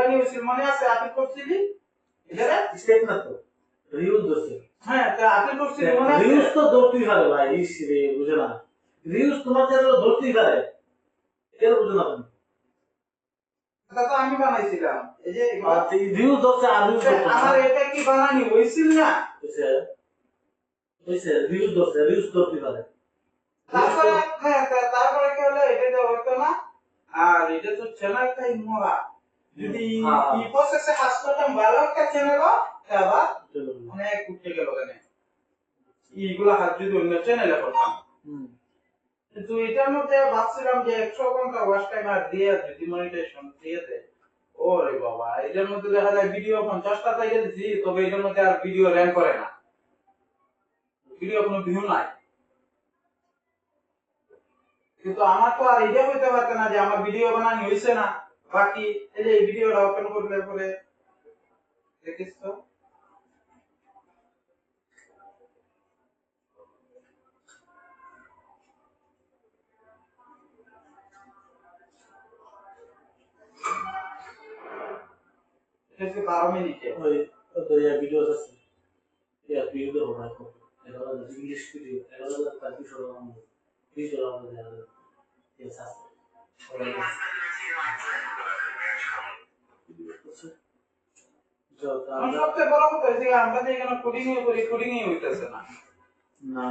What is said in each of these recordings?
নিয়ে হইছিল মনে আছে আপনি করছিলি এটা স্টেপ না তো রিউজ দোছে হ্যাঁ তা আপনি করছিলি মনে আছে রিউজ তো ধরতেই পারে ভাই ইস রে বুঝে না রিউজ তোমার চ্যানেল ধরতেই পারে এর বুঝে না তুমি এটা তো আমি বানাইছিলাম এই যে আচ্ছা রিউজ ধরছে আর রিউজ ধরছে আমার এটা কি বানানি হইছিল না বুঝছে বুঝছে রিউজ ধরতেই পারে তারপরে হ্যাঁ তারপরে কি হলো এটা তো হতো না আর এটা তো চ্যানেলটাই মোরা যদি এই প্রসেসে কাজ করতাম ভালো একটা চ্যানেল আবার অনেক উঠে গেল কেন এইগুলা হাত যদি অন্য চ্যানেলে করতাম কিন্তু এটার মধ্যে ভাবছিলাম যে 100 ঘন্টা ওয়াচ টাইম আর দিয়ে যদি মনিটাইজেশন দিয়ে দেয় ওরে বাবা এটার মধ্যে দেখা যায় ভিডিও 50টা চাইলে দিছি তবে এটার মধ্যে আর ভিডিও র্যাঙ্ক করে না ভিডিও কোনো ভিউ নাই কিন্তু আমার তো আর এটা হইতে পারতে না যে আমার ভিডিও বানানি হইছে না বাকি এই যে ভিডিওটা ওপেন করলে পরে দেখিস তো এটা 12 মিনিটে ওই তো ইয়া ভিডিও আছে ইয়া ভিডিও হবে না এটা হলো ইংলিশ ভিডিও এটা হলো তার বিষয় হলো ভিডিও আমাদের দেওয়া ইয়েস আছে আমার সবচেয়ে বড় কথা হচ্ছে আমরা যে এখানে কোডিং এ করি কোডিং এ হইতেছে না না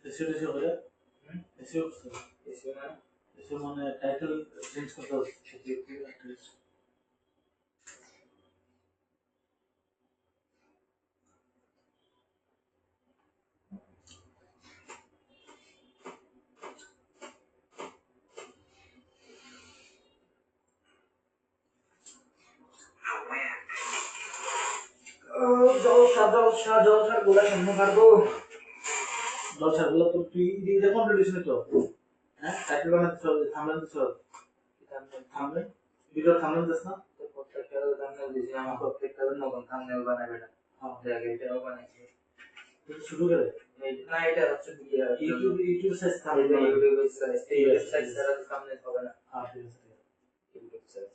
এসে হলে এসে মানে টাইটেল চেঞ্জ করতে হচ্ছে জলসার গুলা সামনে পারবো দর্শকগুলো তো তুই দিয়ে কন্ট্রিবিউশন তো হ্যাঁ টাইটেল বানাতে চল থামলেন তো চল থামলেন ভিডিও থামলেন দিস না তো প্রত্যেকটা থাম্বনেল দিছি আমার প্রত্যেকটা নতুন থাম্বনেল বানাবে না হ্যাঁ দেখে এটাও বানাইছি শুরু করে না এটা হচ্ছে ইউটিউব সাইজ থামলেন ইউটিউব সাইজ সারা থাম্বনেল হবে না হ্যাঁ ঠিক আছে ইউটিউব সাইজ